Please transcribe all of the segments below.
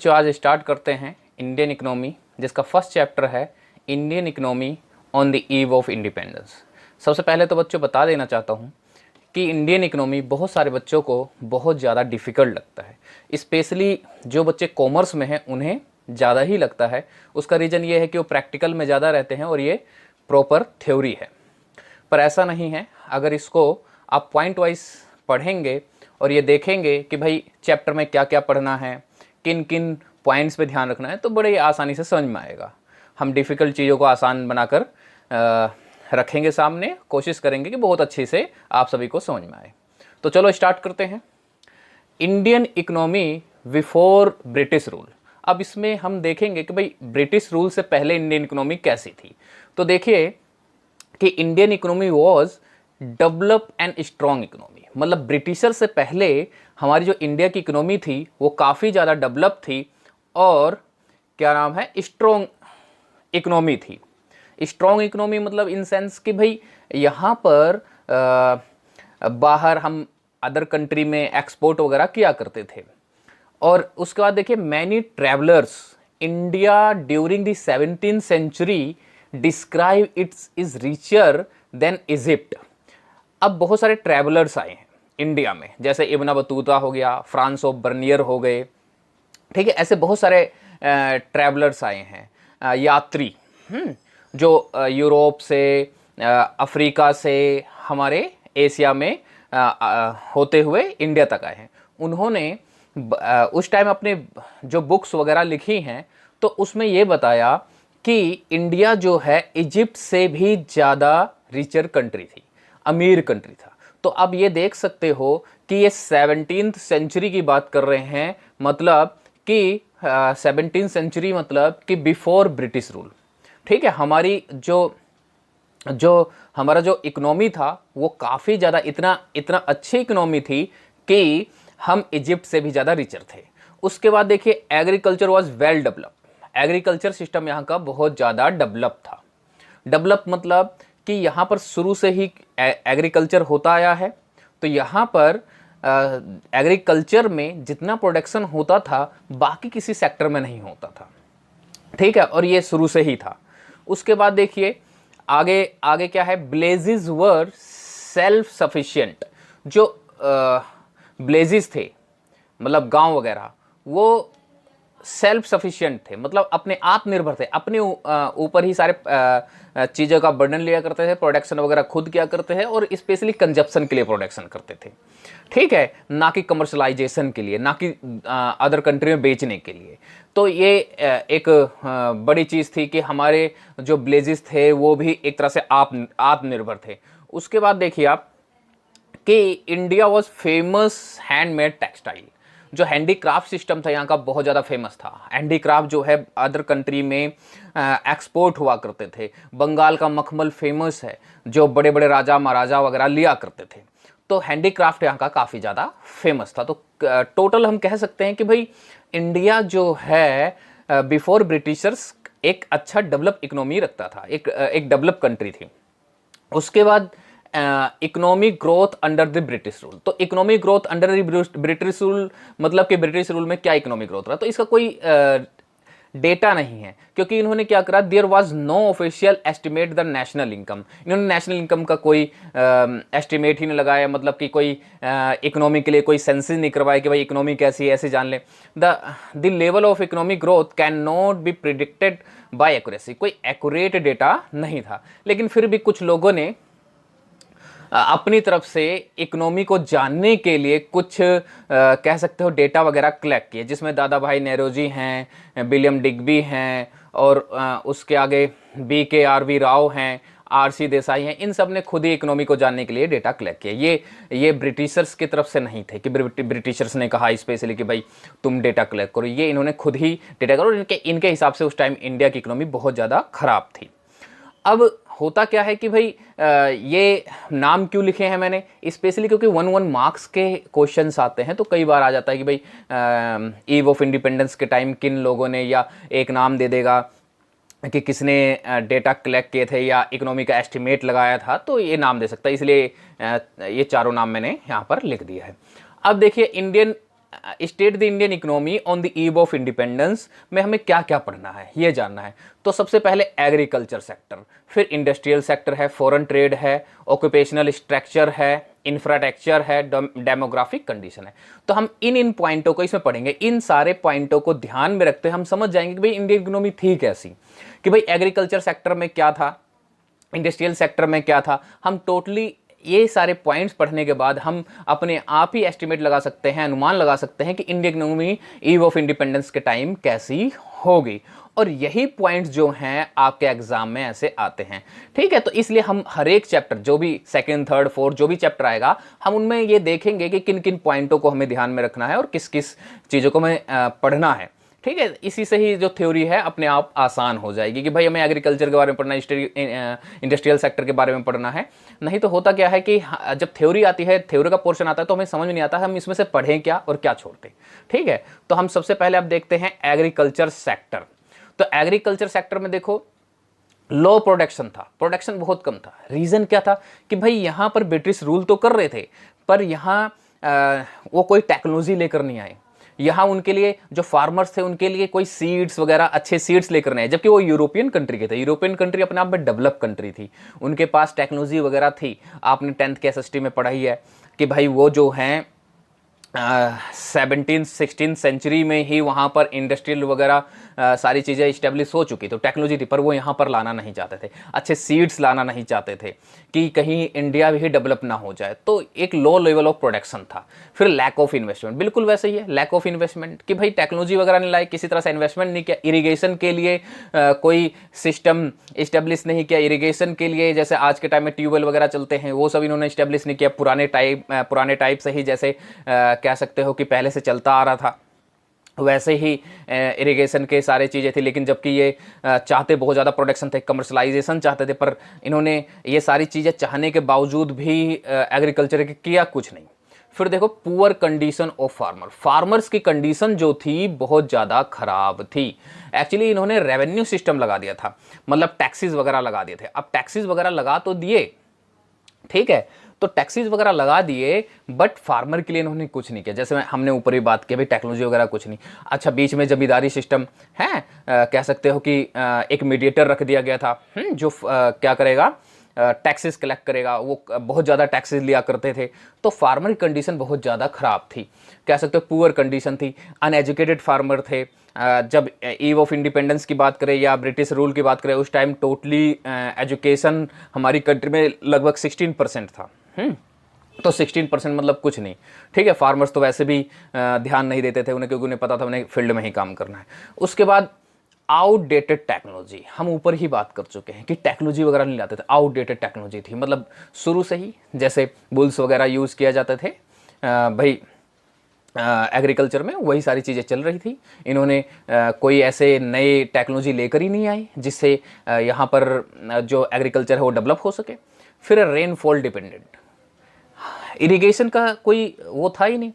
बच्चों आज स्टार्ट करते हैं इंडियन इकोनॉमी, जिसका फर्स्ट चैप्टर है Indian economy on the eve of independence. सबसे पहले तो बच्चों बता देना चाहता हूँ कि इंडियन इकोनॉमी बहुत सारे बच्चों को बहुत ज़्यादा डिफ़िकल्ट लगता है, स्पेशली जो बच्चे कॉमर्स में हैं उन्हें ज़्यादा ही लगता है। उसका रीज़न ये है कि वो प्रैक्टिकल में ज़्यादा रहते हैं और ये प्रॉपर थ्योरी है, पर ऐसा नहीं है। अगर इसको आप पॉइंट वाइज पढ़ेंगे और ये देखेंगे कि भाई चैप्टर में क्या क्या पढ़ना है, किन किन पॉइंट्स पे ध्यान रखना है, तो बड़े आसानी से समझ में आएगा। हम डिफ़िकल्ट चीज़ों को आसान बनाकर रखेंगे सामने, कोशिश करेंगे कि बहुत अच्छे से आप सभी को समझ में आए। तो चलो स्टार्ट करते हैं। Indian economy before British rule. अब इसमें हम देखेंगे कि भाई ब्रिटिश रूल से पहले इंडियन इकोनॉमी कैसी थी। तो देखिए कि Indian economy was develop and strong economy, मतलब ब्रिटिशर से पहले हमारी जो इंडिया की इकोनॉमी थी वो काफ़ी ज़्यादा डेवलप थी और क्या नाम है, स्ट्रॉन्ग इकोनॉमी थी। स्ट्रॉन्ग इकोनॉमी मतलब इन सेंस कि भाई यहाँ पर बाहर हम अदर कंट्री में एक्सपोर्ट वगैरह किया करते थे। और उसके बाद देखिए many travellers India during the 17th century describe its is richer than Egypt. अब बहुत सारे ट्रैवलर्स आए हैं इंडिया में, जैसे इब्न बतूता हो गया, फ्रांस ऑफ बर्नियर हो गए, ठीक है। ऐसे बहुत सारे ट्रैवलर्स आए हैं, यात्री जो यूरोप से, अफ्रीका से, हमारे एशिया में होते हुए इंडिया तक आए हैं। उन्होंने उस टाइम अपने जो बुक्स वगैरह लिखी हैं तो उसमें ये बताया कि इंडिया जो है इजिप्ट से भी ज़्यादा रिचर कंट्री थी, अमीर कंट्री था। तो अब ये देख सकते हो कि ये 17th सेंचुरी की बात कर रहे हैं, मतलब कि 17th सेंचुरी मतलब कि बिफोर ब्रिटिश रूल, ठीक है। हमारी हमारा जो इकोनॉमी था वो काफ़ी ज़्यादा इतना अच्छी इकोनॉमी थी कि हम इजिप्ट से भी ज़्यादा रिचर थे। उसके बाद देखिए agriculture was well develop. Agriculture system यहाँ का बहुत ज़्यादा डेवलप था। डेवलप मतलब कि यहाँ पर शुरू से ही एग्रीकल्चर होता आया है, तो यहाँ पर एग्रीकल्चर में जितना प्रोडक्शन होता था बाकी किसी सेक्टर में नहीं होता था, ठीक है, और ये शुरू से ही था। उसके बाद देखिए आगे क्या है, ब्लेजेस वर सेल्फ सफिशिएंट। जो ब्लेजेस थे मतलब गांव वगैरह, वो सेल्फ सफिशिएंट थे, मतलब अपने आत्मनिर्भर थे, अपने ऊपर ही सारे चीज़ों का बर्डन लिया करते थे, प्रोडक्शन वगैरह खुद किया करते हैं और स्पेशली कंजप्शन के लिए प्रोडक्शन करते थे, ठीक है, ना कि कमर्शलाइजेशन के लिए, ना कि अदर कंट्री में बेचने के लिए। तो ये एक बड़ी चीज़ थी कि हमारे जो ब्लेजेस थे वो भी एक तरह से आत्मनिर्भर थे। उसके बाद देखिए आप कि India was famous handmade textile. जो हैंडीक्राफ्ट सिस्टम था यहाँ का बहुत ज़्यादा फेमस था। हैंडीक्राफ्ट जो है अदर कंट्री में एक्सपोर्ट हुआ करते थे। बंगाल का मखमल फेमस है, जो बड़े बड़े राजा महाराजा वगैरह लिया करते थे। तो हैंडीक्राफ्ट यहाँ का काफ़ी ज़्यादा फेमस था। तो टोटल हम कह सकते हैं कि भाई इंडिया जो है बिफोर ब्रिटिशर्स एक अच्छा डेवलप इकोनॉमी रखता था, एक डेवलप कंट्री थी। उसके बाद economic growth under the British rule. तो economic growth under the British rule मतलब कि ब्रिटिश रूल में क्या इकोनॉमिक ग्रोथ रहा, तो इसका कोई डेटा नहीं है, क्योंकि इन्होंने क्या करा, there was no official estimate the national income. इन्होंने नेशनल इनकम का कोई एस्टिमेट ही नहीं लगाया, मतलब कि कोई इकोनॉमी के लिए कोई सेंसस नहीं करवाया कि भाई इकोनॉमी कैसी है ऐसे जान ले। The level of economic growth can not be predicted by accuracy. कोई एक्यूरेट डेटा नहीं था, लेकिन फिर भी कुछ लोगों ने अपनी तरफ से इकोनॉमी को जानने के लिए कुछ कह सकते हो डेटा वगैरह कलेक्ट किए, जिसमें दादा भाई नेरोजी हैं, विलियम डिग्बी हैं और उसके आगे BKRV राव हैं, RC देसाई हैं। इन सब ने खुद ही इकोनॉमी को जानने के लिए डेटा कलेक्ट किए। ये ब्रिटिशर्स की तरफ से नहीं थे कि ब्रिटिशर्स ने कहा स्पेशली कि भाई तुम डेटा कलेक्ट करो, ये इन्होंने खुद ही डेटा करो। इनके हिसाब से उस टाइम इंडिया की इकोनॉमी बहुत ज़्यादा खराब थी। अब होता क्या है कि भाई ये नाम क्यों लिखे हैं मैंने, स्पेशली क्योंकि 1 मार्क्स के क्वेश्चंस आते हैं, तो कई बार आ जाता है कि भाई ईव ऑफ इंडिपेंडेंस के टाइम किन लोगों ने, या एक नाम दे देगा कि किसने डेटा कलेक्ट किए थे या इकोनॉमी का एस्टिमेट लगाया था, तो ये नाम दे सकता है, इसलिए ये चारों नाम मैंने यहाँ पर लिख दिया है। अब देखिए Indian state the Indian economy on the eve of independence में हमें क्या क्या पढ़ना है ये जानना है। तो सबसे पहले एग्रीकल्चर सेक्टर, फिर इंडस्ट्रियल सेक्टर है, फॉरेन ट्रेड है, ऑक्यूपेशनल स्ट्रक्चर है, इंफ्रास्ट्रक्चर है, डेमोग्राफिक कंडीशन है। तो हम इन पॉइंटों को इसमें पढ़ेंगे। इन सारे पॉइंटों को ध्यान में रखते हम समझ जाएंगे कि भाई इंडियन इकोनॉमी थी कैसी, कि भाई एग्रीकल्चर सेक्टर में क्या था, इंडस्ट्रियल सेक्टर में क्या था। हम टोटली ये सारे पॉइंट्स पढ़ने के बाद हम अपने आप ही एस्टिमेट लगा सकते हैं, अनुमान लगा सकते हैं कि Indian economy eve of independence के टाइम कैसी होगी। और यही पॉइंट्स जो हैं आपके एग्जाम में ऐसे आते हैं, ठीक है। तो इसलिए हम हर एक चैप्टर, जो भी सेकंड, थर्ड, फोर्थ जो भी चैप्टर आएगा, हम उनमें ये देखेंगे कि किन किन पॉइंटों को हमें ध्यान में रखना है और किस किस चीज़ों को हमें पढ़ना है, ठीक है। इसी से ही जो थ्योरी है अपने आप आसान हो जाएगी कि भाई हमें एग्रीकल्चर के बारे में पढ़ना है, इंडस्ट्रियल सेक्टर के बारे में पढ़ना है। नहीं तो होता क्या है कि जब थ्योरी आती है, थ्योरी का पोर्शन आता है, तो हमें समझ में नहीं आता हम इसमें से पढ़ें क्या और क्या छोड़ते, ठीक है। तो हम सबसे पहले अब देखते हैं एग्रीकल्चर सेक्टर। तो एग्रीकल्चर सेक्टर में देखो लो प्रोडक्शन था, प्रोडक्शन बहुत कम था। रीजन क्या था कि भाई यहाँ पर ब्रिटिश रूल तो कर रहे थे, पर यहाँ वो कोई टेक्नोलॉजी लेकर नहीं आए। यहाँ उनके लिए जो फार्मर्स थे उनके लिए कोई सीड्स वगैरह, अच्छे सीड्स लेकर नहीं आए, जबकि वो यूरोपियन कंट्री के थे। यूरोपियन कंट्री अपने आप में डेवलप कंट्री थी, उनके पास टेक्नोलॉजी वगैरह थी। आपने 10th के एसएसटी में पढ़ा ही है कि भाई वो जो हैं 17th-16th सेंचुरी में ही वहाँ पर इंडस्ट्रियल वगैरह सारी चीज़ें इस्टेब्लिश हो चुकी, तो टेक्नोलॉजी थी, पर वो यहाँ पर लाना नहीं चाहते थे, अच्छे सीड्स लाना नहीं चाहते थे कि कहीं इंडिया भी डेवलप ना हो जाए। तो एक लो लेवल ऑफ प्रोडक्शन था। फिर लैक ऑफ इन्वेस्टमेंट, बिल्कुल वैसे ही है, लैक ऑफ इन्वेस्टमेंट कि भाई टेक्नोलॉजी वगैरह नहीं लाई, किसी तरह से इन्वेस्टमेंट नहीं किया, इरीगेशन के लिए कोई सिस्टम इस्टेब्लिश नहीं किया। इरीगेशन के लिए जैसे आज के टाइम में ट्यूबवेल वगैरह चलते हैं, वो सब इन्होंने इस्टेब्लिश नहीं किया, पुराने टाइप से ही, जैसे कह सकते हो कि पहले से चलता आ रहा था वैसे ही इरिगेशन के सारे चीज़ें थी। लेकिन जबकि ये चाहते बहुत ज़्यादा प्रोडक्शन थे, कमर्शलाइजेशन चाहते थे, पर इन्होंने ये सारी चीज़ें चाहने के बावजूद भी एग्रीकल्चर के किया कुछ नहीं। फिर देखो पुअर कंडीशन ऑफ फार्मर्स की कंडीशन जो थी बहुत ज़्यादा खराब थी। एक्चुअली इन्होंने रेवेन्यू सिस्टम लगा दिया था, मतलब टैक्सेस वगैरह लगा दिए थे। अब टैक्सेस वगैरह लगा तो दिए, ठीक है, तो टैक्सेस वगैरह लगा दिए, बट फार्मर के लिए इन्होंने कुछ नहीं किया। जैसे हमने ऊपर ही बात की भाई टेक्नोलॉजी वगैरह कुछ नहीं। अच्छा, बीच में जमींदारी सिस्टम है, कह सकते हो कि एक मीडिएटर रख दिया गया था, जो क्या करेगा, टैक्सेस कलेक्ट करेगा। वो बहुत ज़्यादा टैक्सेस लिया करते थे, तो फार्मर की कंडीशन बहुत ज़्यादा ख़राब थी, कह सकते हो पुअर कंडीशन थी। अनएजुकेटेड फार्मर थे। जब ईव ऑफ इंडिपेंडेंस की बात करें या ब्रिटिश रूल की बात करें, उस टाइम टोटली एजुकेशन हमारी कंट्री में लगभग 16% था। तो 16% मतलब कुछ नहीं, ठीक है। फार्मर्स तो वैसे भी ध्यान नहीं देते थे उन्हें, क्योंकि उन्हें पता था उन्हें फील्ड में ही काम करना है। उसके बाद आउटडेटेड टेक्नोलॉजी, हम ऊपर ही बात कर चुके हैं कि टेक्नोलॉजी वगैरह नहीं लाते थे, आउटडेटेड टेक्नोलॉजी थी। मतलब शुरू से ही जैसे बुल्स वगैरह यूज़ किया जाते थे भाई एग्रीकल्चर में, वही सारी चीज़ें चल रही थी। इन्होंने कोई ऐसे नए टेक्नोलॉजी लेकर ही नहीं आए जिससे यहाँ पर जो एग्रीकल्चर है वो डेवलप हो सके। फिर रेनफॉल डिपेंडेंट, इरिगेशन का कोई वो था ही नहीं,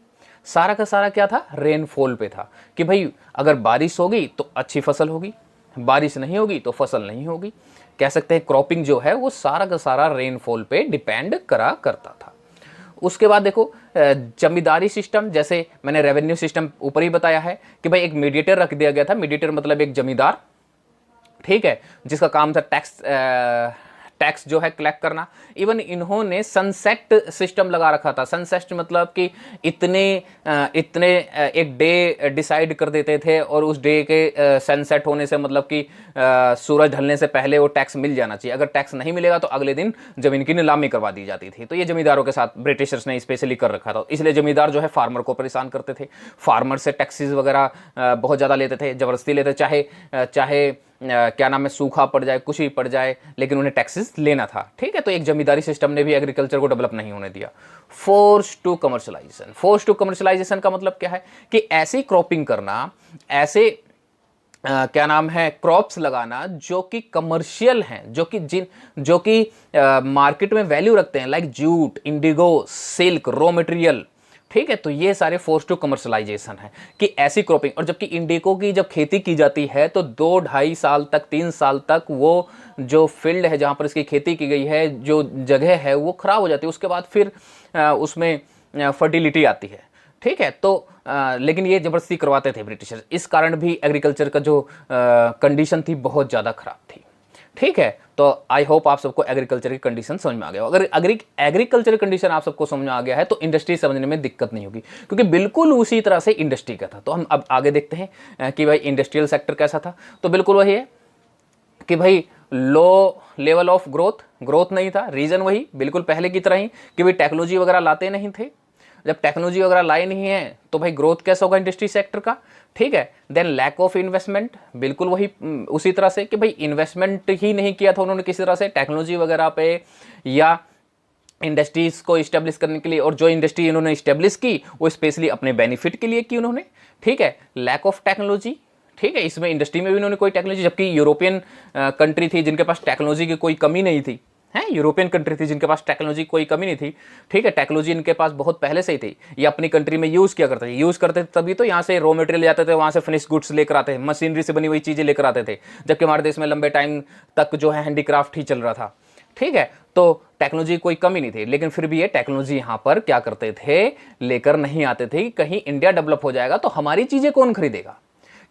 सारा का सारा क्या था, रेनफॉल पे था कि भाई अगर बारिश होगी तो अच्छी फसल होगी, बारिश नहीं होगी तो फसल नहीं होगी। कह सकते हैं क्रॉपिंग जो है वो सारा का सारा रेनफॉल पे डिपेंड करा करता था। उसके बाद देखो जमींदारी सिस्टम, जैसे मैंने रेवेन्यू सिस्टम ऊपर ही बताया है कि भाई एक मीडिएटर रख दिया गया था। मीडिएटर मतलब एक जमींदार, ठीक है, जिसका काम था टैक्स जो है कलेक्ट करना। इवन इन्होंने सनसेट सिस्टम लगा रखा था। सनसेट मतलब कि इतने एक डे डिसाइड कर देते थे, और उस डे के सनसेट होने से मतलब कि सूरज ढलने से पहले वो टैक्स मिल जाना चाहिए। अगर टैक्स नहीं मिलेगा तो अगले दिन ज़मीन की नीलामी करवा दी जाती थी। तो ये जमींदारों के साथ ब्रिटिशर्स ने स्पेशली कर रखा था, इसलिए जमींदार जो है फार्मर को परेशान करते थे। फार्मर से टैक्सेस वगैरह बहुत ज़्यादा लेते थे, ज़बरदस्ती लेते, चाहे क्या नाम है, सूखा पड़ जाए, कुछ भी पड़ जाए, लेकिन उन्हें टैक्सेस लेना था, ठीक है। तो एक जमींदारी सिस्टम ने भी एग्रीकल्चर को डेवलप नहीं होने दिया। Force to commercialisation, force to commercialisation का मतलब क्या है कि ऐसी क्रॉपिंग करना, ऐसे क्या नाम है, क्रॉप्स लगाना जो कि कमर्शियल हैं, जो कि मार्केट में वैल्यू रखते हैं, like jute, Indigo, silk, raw material, ठीक है। तो ये सारे फोर्स टू कमर्शलाइजेशन है कि ऐसी क्रॉपिंग। और जबकि इंडिगो की जब खेती की जाती है तो 2-2.5 साल तक, 3 साल तक वो जो फील्ड है जहाँ पर इसकी खेती की गई है, जो जगह है, वो ख़राब हो जाती है। उसके बाद फिर उसमें फर्टिलिटी आती है, ठीक है। तो लेकिन ये ज़बरदस्ती करवाते थे ब्रिटिशर्स, इस कारण भी एग्रीकल्चर का जो कंडीशन थी बहुत ज़्यादा ख़राब थी। ठीक है, तो आई होप आप सबको एग्रीकल्चर की कंडीशन समझ में आ गया। अगर एग्रीकल्चर कंडीशन आप सबको समझ में आ गया है तो इंडस्ट्री समझने में दिक्कत नहीं होगी, क्योंकि बिल्कुल उसी तरह से इंडस्ट्री का था। तो हम अब आगे देखते हैं कि भाई इंडस्ट्रियल सेक्टर कैसा था। तो बिल्कुल वही है कि भाई लो लेवल ऑफ ग्रोथ नहीं था। रीज़न वही बिल्कुल पहले की तरह ही कि भाई टेक्नोलॉजी वगैरह लाते नहीं थे। जब टेक्नोलॉजी वगैरह लाई नहीं है तो भाई ग्रोथ कैसा होगा इंडस्ट्री सेक्टर का। ठीक है, देन लैक ऑफ इन्वेस्टमेंट, बिल्कुल वही उसी तरह से कि भाई इन्वेस्टमेंट ही नहीं किया था उन्होंने किसी तरह से टेक्नोलॉजी वगैरह पे या इंडस्ट्रीज को इस्टेब्लिश करने के लिए। और जो इंडस्ट्री इन्होंने इस्टेब्लिश की वो स्पेशली अपने बेनिफिट के लिए की उन्होंने। ठीक है, लैक ऑफ टेक्नोलॉजी, ठीक है, इसमें इंडस्ट्री में भी उन्होंने कोई टेक्नोलॉजी, जबकि यूरोपियन कंट्री थी जिनके पास टेक्नोलॉजी की कोई कमी नहीं थी, है यूरोपियन कंट्री थी जिनके पास टेक्नोलॉजी कोई कमी नहीं थी। ठीक है, टेक्नोलॉजी इनके पास बहुत पहले से ही थी, ये अपनी कंट्री में यूज़ किया करते थे। यूज़ करते थे तभी तो यहाँ से रॉ मटेरियल जाते थे, वहाँ से फिनिश गुड्स लेकर आते थे, मशीनरी से बनी हुई चीज़ें लेकर आते थे, जबकि हमारे देश में लंबे टाइम तक जो है हैंडीक्राफ्ट ही चल रहा था। ठीक है, तो टेक्नोलॉजी कोई कमी नहीं थी, लेकिन फिर भी ये टेक्नोलॉजी यहाँ पर क्या करते थे, लेकर नहीं आते थे। कहीं इंडिया डेवलप हो जाएगा तो हमारी चीज़ें कौन खरीदेगा,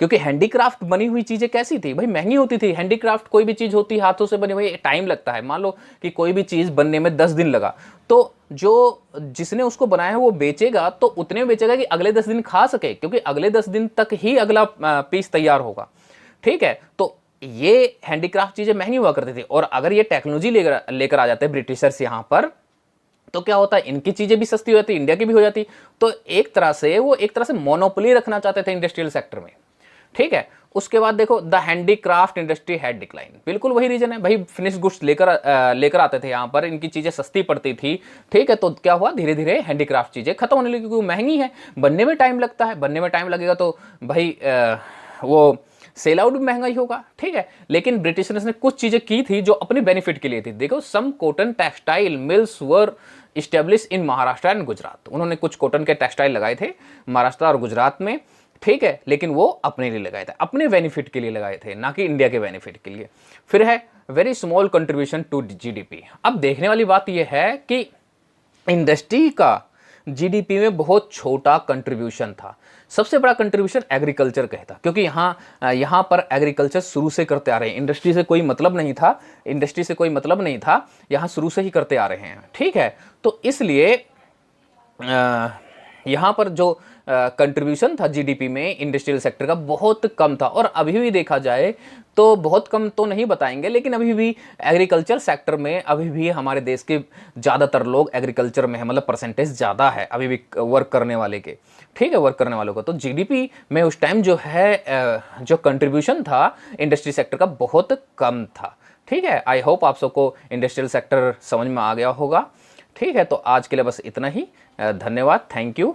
क्योंकि हैंडीक्राफ्ट बनी हुई चीज़ें कैसी थी भाई, महंगी होती थी। हैंडीक्राफ्ट कोई भी चीज़ होती हाथों से बनी हुई, टाइम लगता है। मान लो कि कोई भी चीज़ बनने में 10 दिन लगा, तो जो जिसने उसको बनाया है वो बेचेगा तो उतने बेचेगा कि अगले 10 दिन खा सके, क्योंकि अगले 10 दिन तक ही अगला पीस तैयार होगा। ठीक है, तो ये हैंडीक्राफ्ट चीज़ें महंगी हुआ करती थी। और अगर ये टेक्नोलॉजी लेकर आ जाते ब्रिटिशर्स यहाँ पर, तो क्या होता है, इनकी चीज़ें भी सस्ती हो जाती, इंडिया की भी हो जाती। तो एक तरह से मोनोपोली रखना चाहते थे इंडस्ट्रियल सेक्टर में। ठीक है, उसके बाद देखो the handicraft industry had decline, बिल्कुल वही रीजन है भाई, फिनिश गुड्स लेकर आते थे यहाँ पर, इनकी चीज़ें सस्ती पड़ती थी। ठीक है, तो क्या हुआ, धीरे धीरे हैंडीक्राफ्ट चीज़ें खत्म होने लगी, क्योंकि महंगी है, बनने में टाइम लगता है, बनने में टाइम लगेगा तो भाई वो सेल आउट भी महंगा ही होगा। ठीक है, लेकिन ब्रिटिशर्स ने कुछ चीज़ें की थी जो अपने बेनिफिट के लिए थी। देखो, some cotton textile mills were established in Maharashtra and Gujarat, उन्होंने कुछ कॉटन के टेक्सटाइल लगाए थे महाराष्ट्र और गुजरात में। ठीक है, लेकिन वो अपने लिए लगाए थे, अपने बेनिफिट के लिए लगाए थे, ना कि इंडिया के बेनिफिट के लिए। फिर है very small contribution to GDP. अब देखने वाली बात यह है कि इंडस्ट्री का जीडीपी में बहुत छोटा कंट्रीब्यूशन था। सबसे बड़ा कंट्रीब्यूशन एग्रीकल्चर का था, क्योंकि यहाँ पर एग्रीकल्चर शुरू से करते आ रहे हैं, इंडस्ट्री से कोई मतलब नहीं था, यहाँ शुरू से ही करते आ रहे हैं। ठीक है, तो इसलिए यहाँ पर जो कंट्रीब्यूशन था जीडीपी में इंडस्ट्रियल सेक्टर का बहुत कम था। और अभी भी देखा जाए तो बहुत कम तो नहीं बताएंगे, लेकिन अभी भी एग्रीकल्चर सेक्टर में अभी भी हमारे देश के ज़्यादातर लोग एग्रीकल्चर में है, मतलब परसेंटेज ज़्यादा है अभी भी वर्क करने वाले के। ठीक है, वर्क करने वालों का। तो जीडीपी में उस टाइम जो है जो कंट्रीब्यूशन था इंडस्ट्री सेक्टर का बहुत कम था। ठीक है, आई होप आप सबको इंडस्ट्रियल सेक्टर समझ में आ गया होगा। ठीक है, तो आज के लिए बस इतना ही। धन्यवाद, थैंक यू।